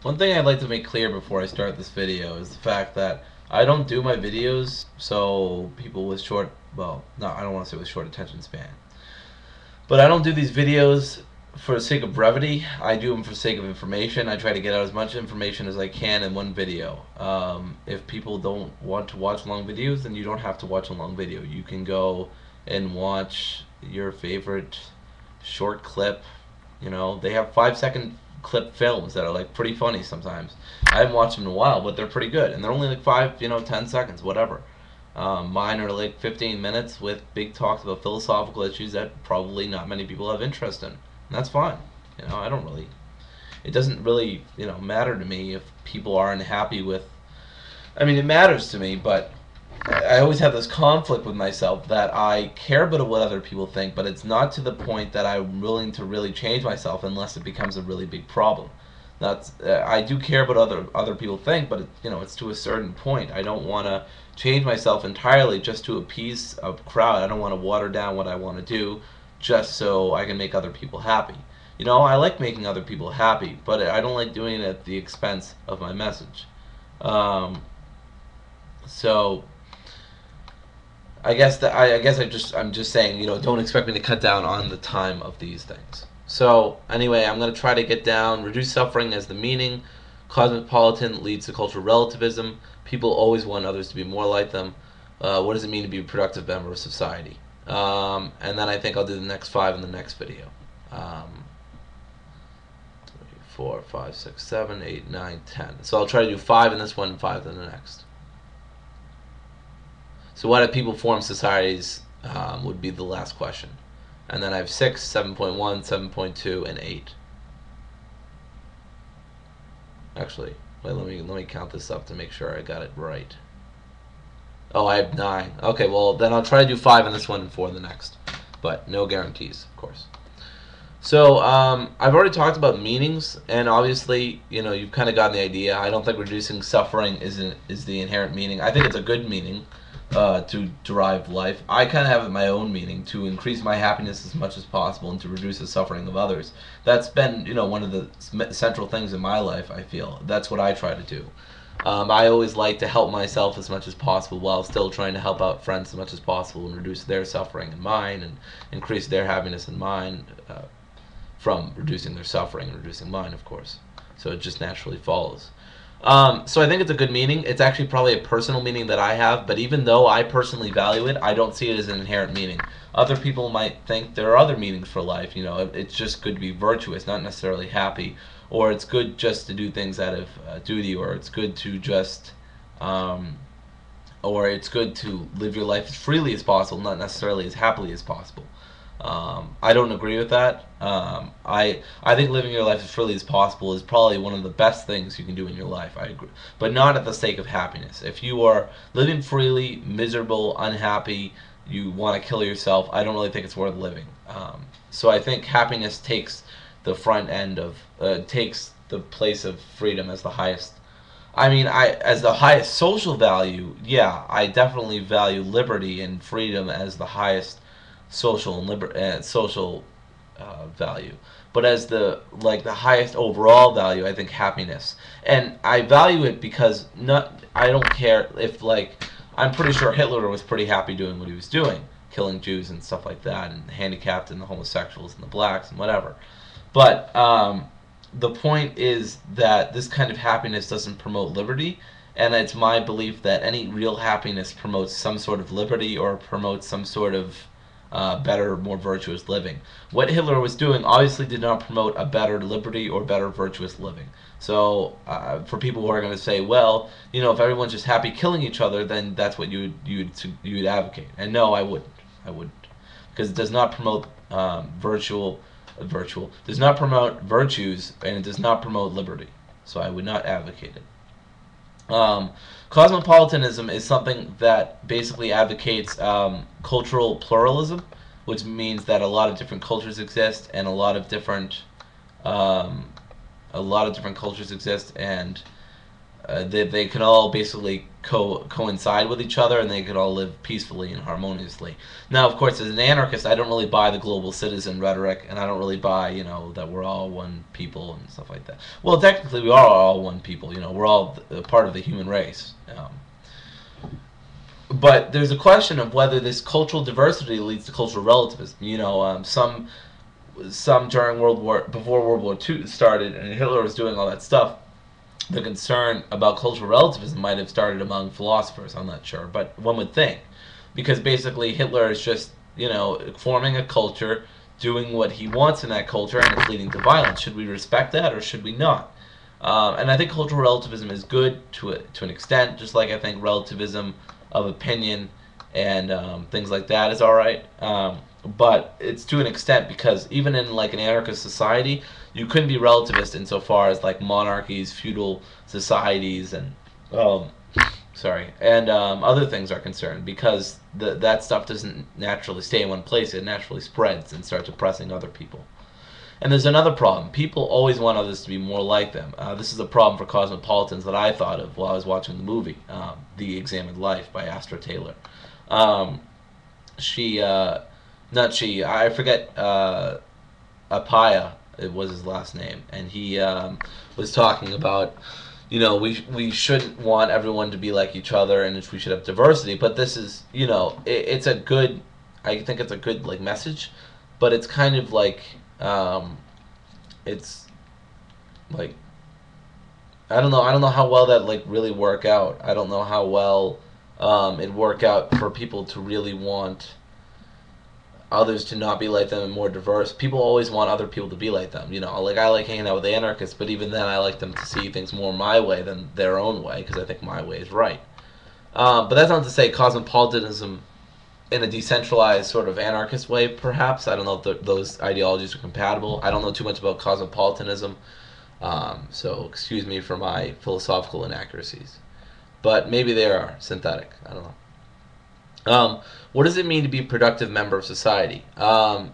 One thing I'd like to make clear before I start this video is the fact that I don't do my videos so people with short, well, no, I don't want to say with short attention span, but I don't do these videos for the sake of brevity. I do them for the sake of information. I try to get out as much information as I can in one video. If people don't want to watch long videos, then you don't have to watch a long video. You can go and watch your favorite short clip. You know, they have 5-second clip films that are like pretty funny sometimes. I haven't watched them in a while, but they're pretty good, and they're only like 10 seconds, whatever. Mine are like 15 minutes with big talks about philosophical issues that probably not many people have interest in. And that's fine. You know, I don't really. It doesn't really, matter to me if people aren't happy with. I mean, it matters to me, but I always have this conflict with myself that I care about what other people think, but it's not to the point that I'm willing to really change myself unless it becomes a really big problem. That's I do care about other people think, but it's to a certain point. I don't want to change myself entirely just to appease a crowd. I don't want to water down what I want to do just so I can make other people happy. I like making other people happy, but I don't like doing it at the expense of my message. So I'm just saying, don't expect me to cut down on the time of these things. So anyway, I'm going to try to get down, reduce suffering as the meaning. Cosmopolitan leads to cultural relativism. People always want others to be more like them. What does it mean to be a productive member of society? And then I think I'll do the next 5 in the next video. 3, 4, 5, 6, 7, 8, 9, 10. So I'll try to do 5 in this one and 5 in the next. So why do people form societies would be the last question. And then I have 6, 7.1, 7.2, and 8. Actually, wait, let me count this up to make sure I got it right. Oh, I have 9. Okay, well, then I'll try to do 5 in this one and 4 in the next. But no guarantees, of course. So, I've already talked about meanings, and obviously, you've kind of gotten the idea. I don't think reducing suffering is the inherent meaning. I think it's a good meaning to derive life. I kind of have my own meaning to increase my happiness as much as possible and to reduce the suffering of others. That's been, one of the central things in my life, I feel. That's what I try to do. I always like to help myself as much as possible while still trying to help out friends as much as possible and reduce their suffering and mine and increase their happiness and mine from reducing their suffering and reducing mine, of course. So it just naturally follows. So I think it's a good meaning. It's actually probably a personal meaning that I have, but even though I personally value it, I don't see it as an inherent meaning. Other people might think there are other meanings for life. It's just good to be virtuous, not necessarily happy, or it's good just to do things out of duty, or it's good to just, or it's good to live your life as freely as possible, not necessarily as happily as possible. I don't agree with that. I think living your life as freely as possible is probably one of the best things you can do in your life. I agree, but not at the sake of happiness. If you are living freely, miserable, unhappy, you want to kill yourself, I don't really think it's worth living. So I think happiness takes the front end of takes the place of freedom as the highest. I mean, as the highest social value, yeah, I definitely value liberty and freedom as the highest social and social value. But as the highest overall value, I think happiness, and I value it because I don't care if I'm pretty sure Hitler was pretty happy doing what he was doing, killing Jews and stuff like that, and the handicapped and the homosexuals and the blacks and whatever. But the point is that this kind of happiness doesn't promote liberty, and it's my belief that any real happiness promotes some sort of liberty or promotes some sort of better, more virtuous living. What Hitler was doing obviously did not promote a better liberty or better virtuous living. So for people who are going to say, well, if everyone's just happy killing each other, then that's what you'd advocate. And no, I wouldn't. Because it does not promote does not promote virtues, and it does not promote liberty. So I would not advocate it. Cosmopolitanism is something that basically advocates cultural pluralism, which means that a lot of different cultures exist, and a lot of different cultures exist, and they can all basically coincide with each other, and they can all live peacefully and harmoniously. Now, of course, as an anarchist, I don't really buy the global citizen rhetoric, and I don't really buy, that we're all one people and stuff like that. Well, technically, we are all one people. We're all part of the human race. But there's a question of whether this cultural diversity leads to cultural relativism. Some during before World War II started, and Hitler was doing all that stuff, the concern about cultural relativism might have started among philosophers. I'm not sure, but one would think, because basically Hitler is just forming a culture, doing what he wants in that culture, and it's leading to violence. Should we respect that, or should we not? And I think cultural relativism is good to an extent, just like I think relativism of opinion and things like that is all right. But it's to an extent, because even in like an anarchist society, you couldn't be relativist insofar as like monarchies, feudal societies, and other things are concerned, because that stuff doesn't naturally stay in one place. It naturally spreads and starts oppressing other people. And there's another problem. People always want others to be more like them. This is a problem for cosmopolitans that I thought of while I was watching the movie, The Examined Life by Astra Taylor. I forget, Apaya, it was his last name, and he was talking about, we shouldn't want everyone to be like each other, and we should have diversity. But this is, it's a good, I think it's a good like message, but it's kind of like, it's like, I don't know how well that like really work out. I don't know how well it work out for people to really want others to not be like them and more diverse. People always want other people to be like them. Like I like hanging out with anarchists, but even then I like them to see things more my way than their own way, because I think my way is right. But that's not to say cosmopolitanism in a decentralized sort of anarchist way, perhaps. I don't know if those ideologies are compatible. I don't know too much about cosmopolitanism, so excuse me for my philosophical inaccuracies. But maybe they are synthetic. I don't know. What does it mean to be a productive member of society? Nasboom,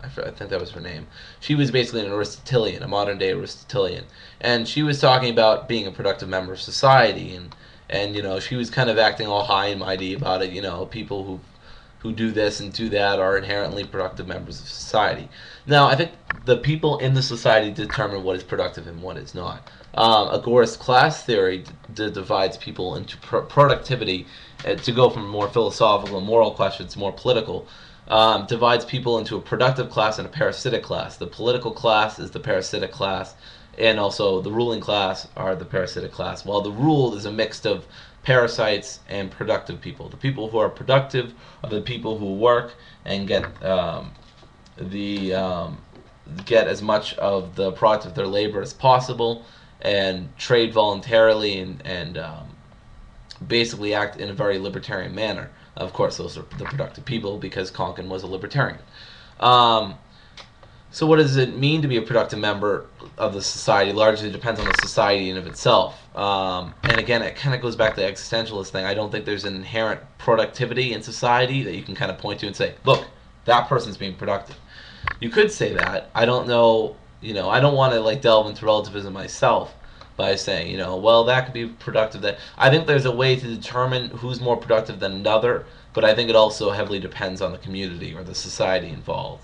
I think that was her name. She was basically an Aristotelian, a modern day Aristotelian, and she was talking about being a productive member of society, and she was kind of acting all high and mighty about it. People who do this and do that are inherently productive members of society. Now, I think the people in the society determine what is productive and what is not. Agorist class theory divides people into productivity, to go from more philosophical and moral questions to more political, divides people into a productive class and a parasitic class. The political class is the parasitic class, and also the ruling class are the parasitic class, while the ruled is a mix of parasites and productive people. The people who are productive are the people who work and get get as much of the product of their labor as possible, and trade voluntarily, and basically act in a very libertarian manner. Of course, those are the productive people, because Konkin was a libertarian. So what does it mean to be a productive member of the society? Largely depends on the society in of itself. And again, it kind of goes back to the existentialist thing. I don't think there's an inherent productivity in society that you can kind of point to and say, look, that person's being productive. You could say that. I don't know, I don't want to like delve into relativism myself by saying, well, that could be productive. That I think there's a way to determine who's more productive than another, but I think it also heavily depends on the community or the society involved.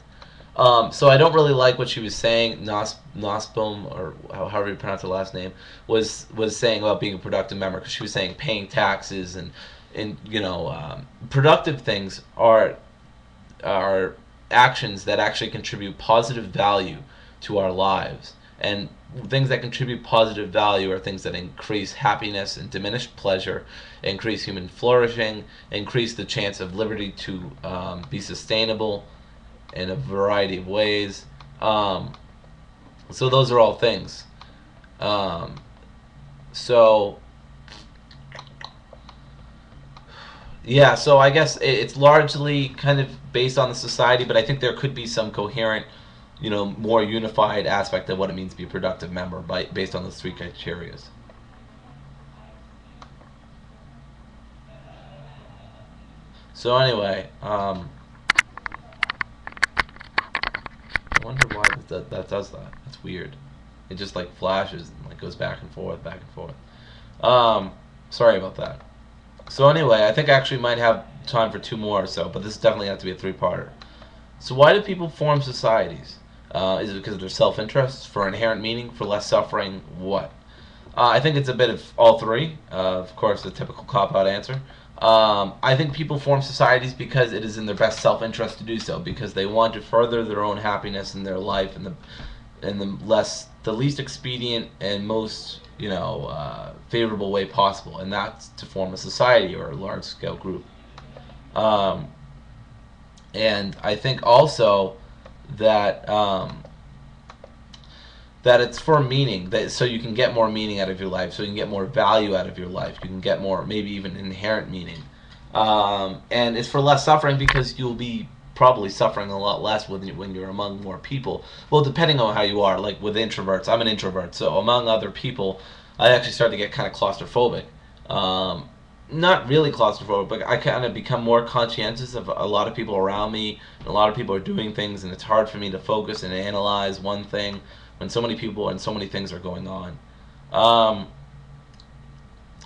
So I don't really like what she was saying. Nosbaum, or however you pronounce her last name, was saying about being a productive member, because she was saying paying taxes and productive things are actions that actually contribute positive value to our lives. And things that contribute positive value are things that increase happiness and diminish pleasure, increase human flourishing, increase the chance of liberty to be sustainable in a variety of ways. So those are all things. So yeah, so I guess it's largely kind of based on the society, but I think there could be some coherent, more unified aspect of what it means to be a productive member based on those three criteria. So anyway, I wonder why that does that. That's weird. It just like flashes and like goes back and forth, back and forth. Sorry about that. So anyway, I think I actually might have time for two more or so, but this definitely has to be a three-parter. So why do people form societies? Is it because of their self-interest, for inherent meaning, for less suffering? What? I think it's a bit of all three. Of course, the typical cop-out answer. I think people form societies because it is in their best self-interest to do so, because they want to further their own happiness in their life in the least expedient and most favorable way possible, and that's to form a society or a large-scale group. Um, and I think also that that it's for meaning, that so you can get more meaning out of your life, so you can get more value out of your life, you can get more, maybe even inherent meaning, and it's for less suffering because you'll be probably suffering a lot less when you're among more people. Well, depending on how you are, like with introverts, I'm an introvert, so among other people, I actually start to get kind of claustrophobic. Not really claustrophobic, but I kind of become more conscientious of a lot of people around me, and a lot of people are doing things, and it's hard for me to focus and analyze one thing when so many people and so many things are going on.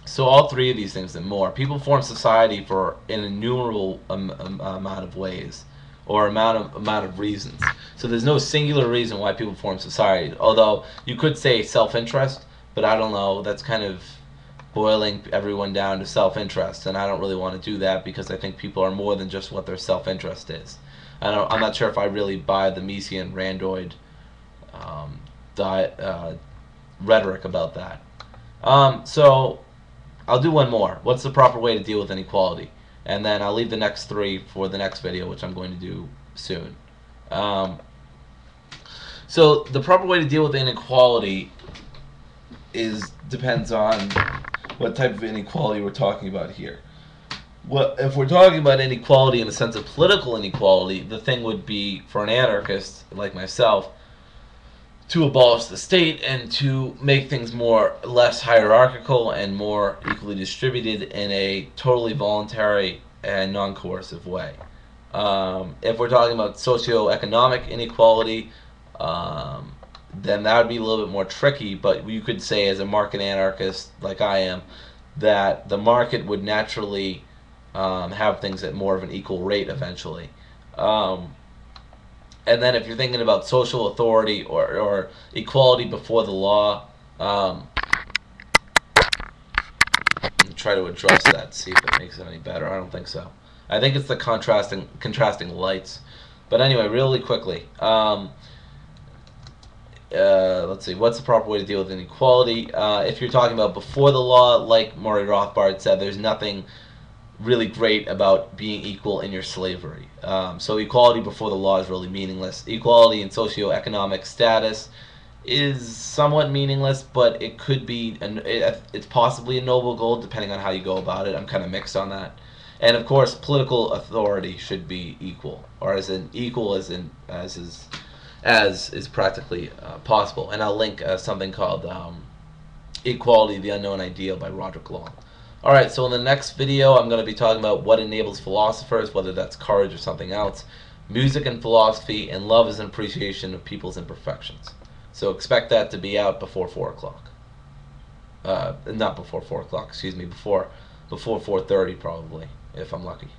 So all three of these things and more. People form society for an innumerable amount of ways, or amount of reasons. So there's no singular reason why people form society. Although you could say self-interest, but I don't know. That's kind of boiling everyone down to self-interest, and I don't really want to do that because I think people are more than just what their self-interest is. I'm not sure if I really buy the Mises and Randoid rhetoric about that. So I'll do one more. What's the proper way to deal with inequality? And then I'll leave the next three for the next video, which I'm going to do soon. So the proper way to deal with inequality depends on what type of inequality we're talking about here. Well, if we're talking about inequality in the sense of political inequality, the thing would be, for an anarchist like myself, to abolish the state and to make things less hierarchical and more equally distributed in a totally voluntary and non-coercive way. If we're talking about socioeconomic inequality, then that would be a little bit more tricky, but you could say, as a market anarchist like I am, that the market would naturally have things at more of an equal rate eventually. And then if you're thinking about social authority or equality before the law, try to address that, see if it makes it any better. I don't think so. I think it's the contrasting lights. But anyway, really quickly, let's see, what's the proper way to deal with inequality? If you're talking about before the law, like Murray Rothbard said, there's nothing really great about being equal in your slavery. So equality before the law is really meaningless. Equality in socioeconomic status is somewhat meaningless, but it could be, it's possibly a noble goal depending on how you go about it. I'm kind of mixed on that. And of course, political authority should be equal, or as in equal as is practically possible. And I'll link something called Equality, the Unknown Ideal by Roderick Long. Alright, so in the next video I'm going to be talking about what enables philosophers, whether that's courage or something else, music and philosophy, and love as an appreciation of people's imperfections. So expect that to be out before 4 o'clock. Not before 4 o'clock, excuse me, before 4:30 probably, if I'm lucky.